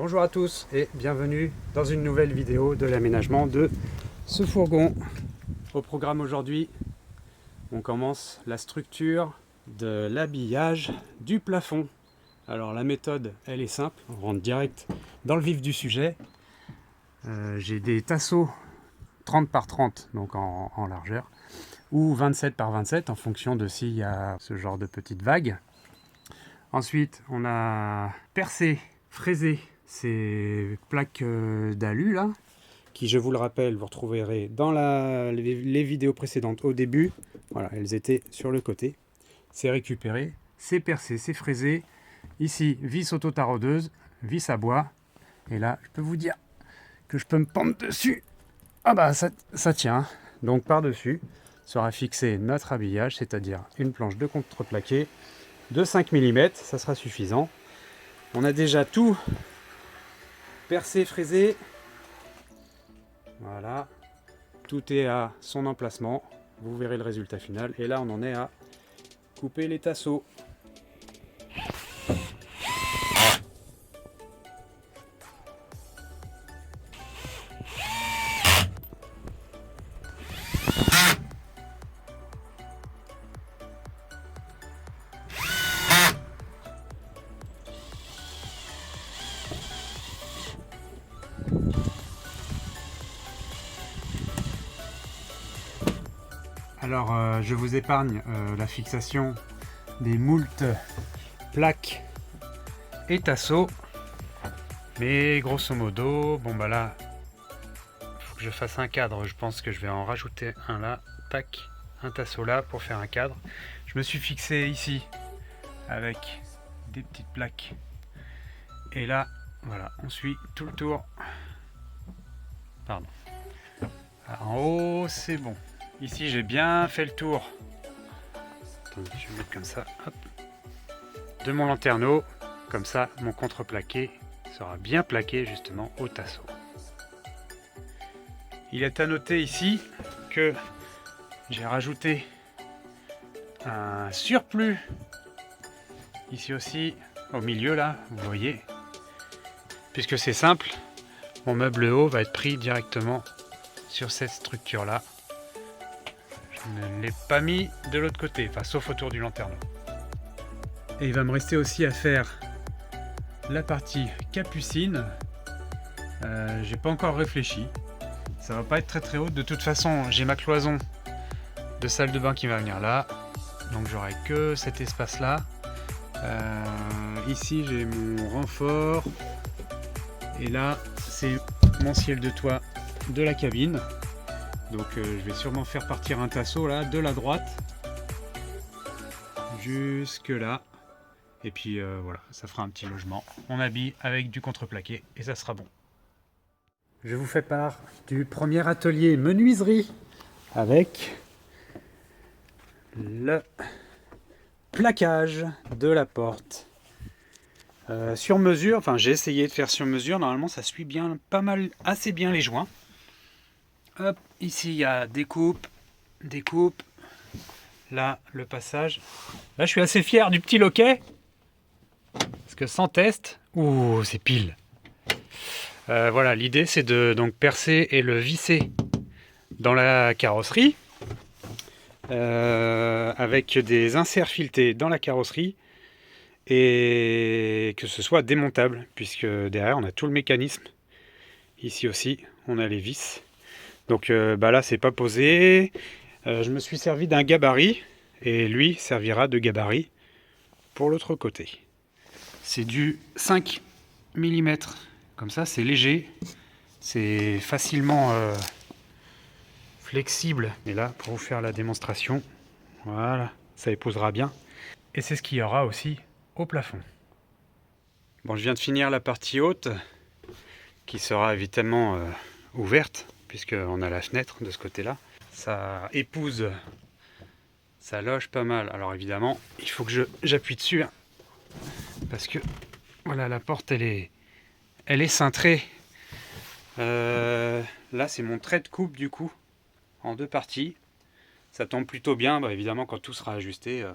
Bonjour à tous et bienvenue dans une nouvelle vidéo de l'aménagement de ce fourgon. Au programme aujourd'hui, on commence la structure de l'habillage du plafond. Alors la méthode, elle est simple, on rentre direct dans le vif du sujet. J'ai des tasseaux 30 par 30, donc en largeur, ou 27 par 27 en fonction de s'il y a ce genre de petites vagues. Ensuite, on a percé, fraisé ces plaques d'alu là, qui, je vous le rappelle, vous retrouverez dans les vidéos précédentes au début. Voilà, elles étaient sur le côté. C'est récupéré, c'est percé, c'est fraisé. Ici, vis auto-taraudeuse, vis à bois. Et là, je peux vous dire que je peux me pendre dessus. Ah bah, ça tient. Donc par-dessus sera fixé notre habillage, c'est-à-dire une planche de contreplaqué de 5 mm, ça sera suffisant. On a déjà tout percé, fraisé. Voilà, tout est à son emplacement. Vous verrez le résultat final. Et là, on en est à couper les tasseaux. Alors, je vous épargne la fixation des moultes plaques et tasseaux. Mais grosso modo, bon bah là, il faut que je fasse un cadre. Je pense que je vais en rajouter un là, tac, un tasseau là pour faire un cadre. Je me suis fixé ici avec des petites plaques. Et là, voilà, on suit tout le tour. Pardon. En haut, c'est bon. Ici, j'ai bien fait le tour. Attendez, je vais mettre comme ça, hop, de mon lanterneau. Comme ça, mon contreplaqué sera bien plaqué justement au tasseau. Il est à noter ici que j'ai rajouté un surplus ici aussi au milieu là, vous voyez, puisque c'est simple, mon meuble haut va être pris directement sur cette structure là. Je ne l'ai pas mis de l'autre côté, enfin sauf autour du lanterneau. Et il va me rester aussi à faire la partie capucine. J'ai pas encore réfléchi, ça va pas être très haut. De toute façon, j'ai ma cloison de salle de bain qui va venir là, donc j'aurai que cet espace là. Ici j'ai mon renfort et là c'est mon ciel de toit de la cabine. Donc je vais sûrement faire partir un tasseau là de la droite jusque là. Et puis voilà, ça fera un petit logement. On habille avec du contreplaqué et ça sera bon. Je vous fais part du premier atelier menuiserie avec le plaquage de la porte. Sur mesure, enfin j'ai essayé de faire sur mesure, normalement ça suit bien, pas mal, assez bien les joints. Hop, ici il y a des coupes, là le passage. Là je suis assez fier du petit loquet, parce que sans test, ouh c'est pile. Voilà, l'idée c'est de donc percer et le visser dans la carrosserie, avec des inserts filetés dans la carrosserie, et que ce soit démontable, puisque derrière on a tout le mécanisme. Ici aussi on a les vis. Donc bah là c'est pas posé. Je me suis servi d'un gabarit et lui servira de gabarit pour l'autre côté. C'est du 5 mm, comme ça c'est léger, c'est facilement flexible. Et là pour vous faire la démonstration, voilà, ça épousera bien. Et c'est ce qu'il y aura aussi au plafond. Bon, je viens de finir la partie haute qui sera évidemment ouverte, puisqu'on a la fenêtre de ce côté-là. Ça épouse, ça loge pas mal. Alors évidemment, il faut que j'appuie dessus, hein, parce que voilà, la porte elle est cintrée. Là, c'est mon trait de coupe du coup, en deux parties. Ça tombe plutôt bien, bah, évidemment quand tout sera ajusté,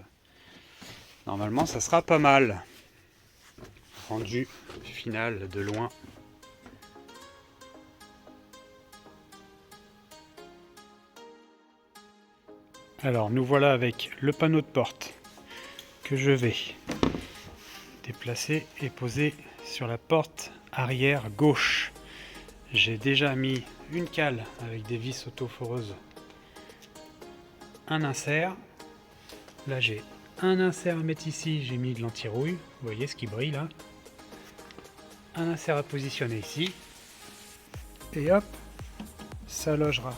normalement ça sera pas mal. rendu final de loin. Alors nous voilà avec le panneau de porte que je vais déplacer et poser sur la porte arrière gauche. J'ai déjà mis une cale avec des vis autoforeuses, un insert. Là j'ai un insert à mettre ici, j'ai mis de l'anti-rouille, vous voyez ce qui brille là. Un insert à positionner ici. Et hop, ça logera.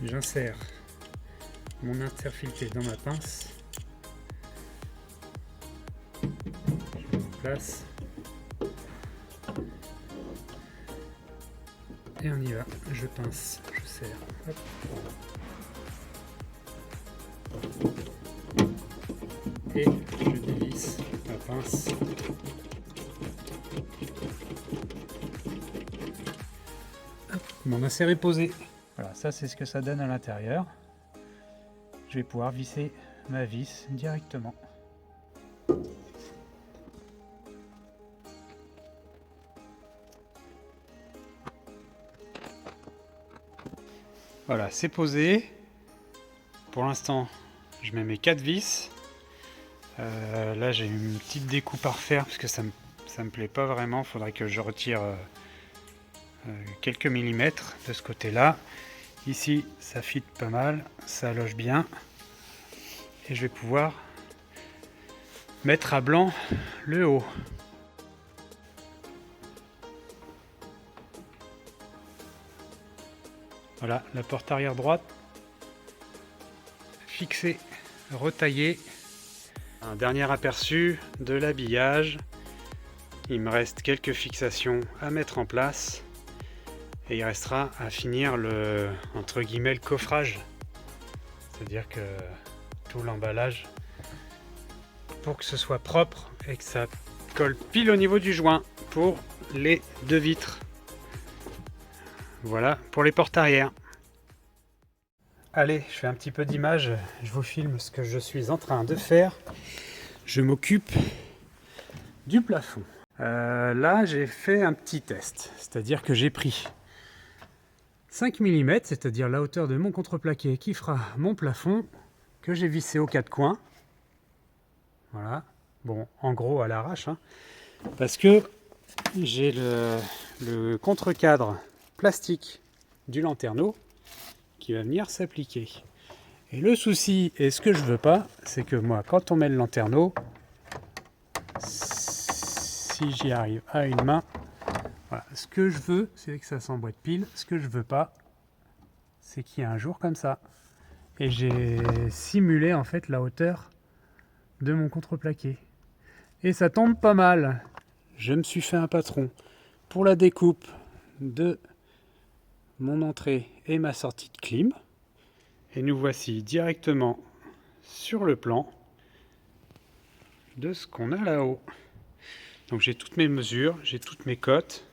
J'insère mon interfiltré dans ma pince. Je mets en place. Et on y va. Je pince, je serre. Hop. Et je dévisse ma pince. Hop. Mon insert est posé. Voilà, ça c'est ce que ça donne à l'intérieur. Je vais pouvoir visser ma vis directement. Voilà, c'est posé. Pour l'instant, je mets mes 4 vis. Là, j'ai une petite découpe à refaire parce que ça me plaît pas vraiment. Il faudrait que je retire quelques millimètres de ce côté-là. Ici, ça fit pas mal, ça loge bien. Et je vais pouvoir mettre à blanc le haut. Voilà, la porte arrière droite fixée, retaillée. Un dernier aperçu de l'habillage. Il me reste quelques fixations à mettre en place. Et il restera à finir le, entre guillemets, le coffrage. C'est-à-dire que tout l'emballage, pour que ce soit propre et que ça colle pile au niveau du joint pour les 2 vitres. Voilà pour les portes arrière. Allez, je fais un petit peu d'image, je vous filme ce que je suis en train de faire. Je m'occupe du plafond. Là, j'ai fait un petit test, c'est-à-dire que j'ai pris 5 mm, c'est-à-dire la hauteur de mon contreplaqué qui fera mon plafond, que j'ai vissé aux 4 coins. Voilà, bon, en gros à l'arrache, hein, parce que j'ai le contre-cadre plastique du lanterneau qui va venir s'appliquer. Et le souci, et ce que je veux pas, c'est que moi, quand on met le lanterneau, si j'y arrive à une main, voilà, ce que je veux, c'est que ça s'emboîte pile. Ce que je veux pas, c'est qu'il y ait un jour comme ça. Et j'ai simulé en fait la hauteur de mon contreplaqué. Et ça tombe pas mal. Je me suis fait un patron pour la découpe de mon entrée et ma sortie de clim. Et nous voici directement sur le plan de ce qu'on a là-haut. Donc j'ai toutes mes mesures, j'ai toutes mes cotes,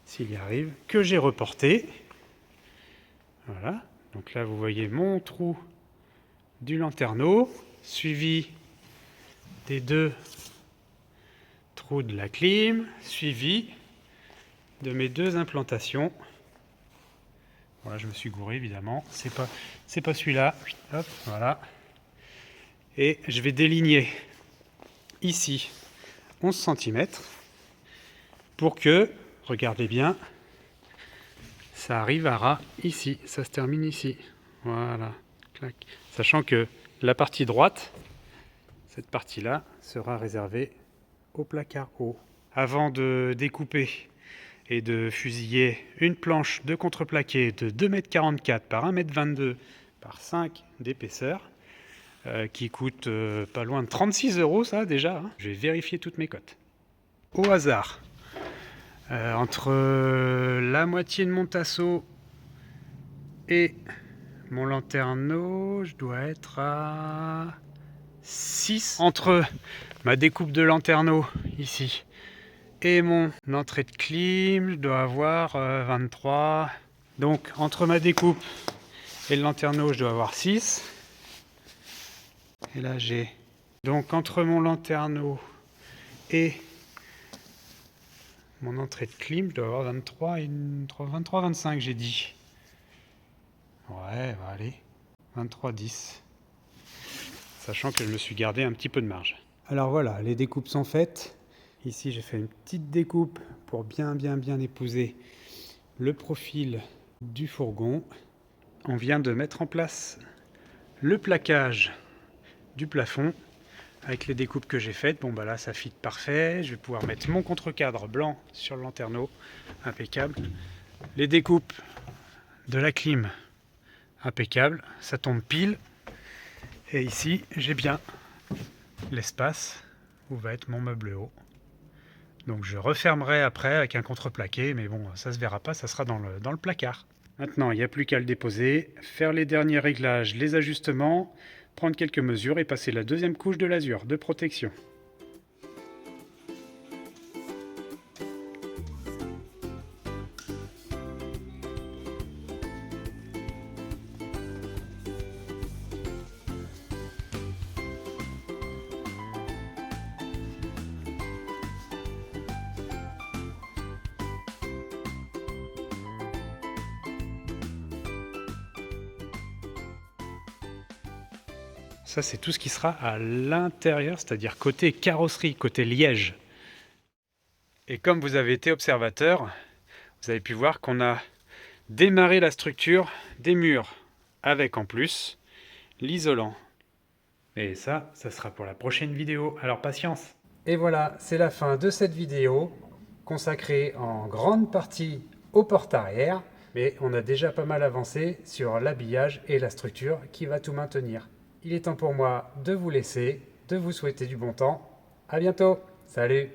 s'il y arrive, que j'ai reporté. Voilà, donc là vous voyez mon trou du lanterneau, suivi des 2 trous de la clim, suivi de mes 2 implantations. Voilà, je me suis gouré évidemment, c'est pas celui-là. Hop, voilà. Et je vais déligner ici 11 cm pour que, regardez bien, ça arrive à ras ici, ça se termine ici. Voilà, clac. Sachant que la partie droite, cette partie-là, sera réservée au placard haut. Avant de découper et de fusiller une planche de contreplaqué de 2,44 m par 1,22 m par 5 d'épaisseur, qui coûte pas loin de 36 € ça déjà, hein. Je vais vérifier toutes mes cotes. Au hasard, entre la moitié de mon tasseau et mon lanterneau, je dois être à 6. Entre ma découpe de lanterneau ici et mon entrée de clim, je dois avoir 23. Donc entre ma découpe et le lanterneau, je dois avoir 6. Et là j'ai... Donc entre mon lanterneau et mon entrée de clim, je dois avoir 23-25 j'ai dit. Ouais, va aller. 23-10. Sachant que je me suis gardé un petit peu de marge. Alors voilà, les découpes sont faites. Ici, j'ai fait une petite découpe pour bien épouser le profil du fourgon. On vient de mettre en place le plaquage du plafond avec les découpes que j'ai faites. Bon bah là, ça fit parfait. Je vais pouvoir mettre mon contre-cadre blanc sur le lanterneau. Impeccable. Les découpes de la clim, impeccable. Ça tombe pile. Et ici, j'ai bien l'espace où va être mon meuble haut. Donc je refermerai après avec un contreplaqué, mais bon, ça se verra pas, ça sera dans le placard. Maintenant, il n'y a plus qu'à le déposer, faire les derniers réglages, les ajustements, prendre quelques mesures et passer la deuxième couche de l'azur de protection. Ça, c'est tout ce qui sera à l'intérieur, c'est-à-dire côté carrosserie, côté liège. Et comme vous avez été observateur, vous avez pu voir qu'on a démarré la structure des murs avec en plus l'isolant. Et ça sera pour la prochaine vidéo, alors patience. Et voilà, c'est la fin de cette vidéo consacrée en grande partie aux portes arrière, mais on a déjà pas mal avancé sur l'habillage et la structure qui va tout maintenir. Il est temps pour moi de vous laisser, de vous souhaiter du bon temps. À bientôt. Salut!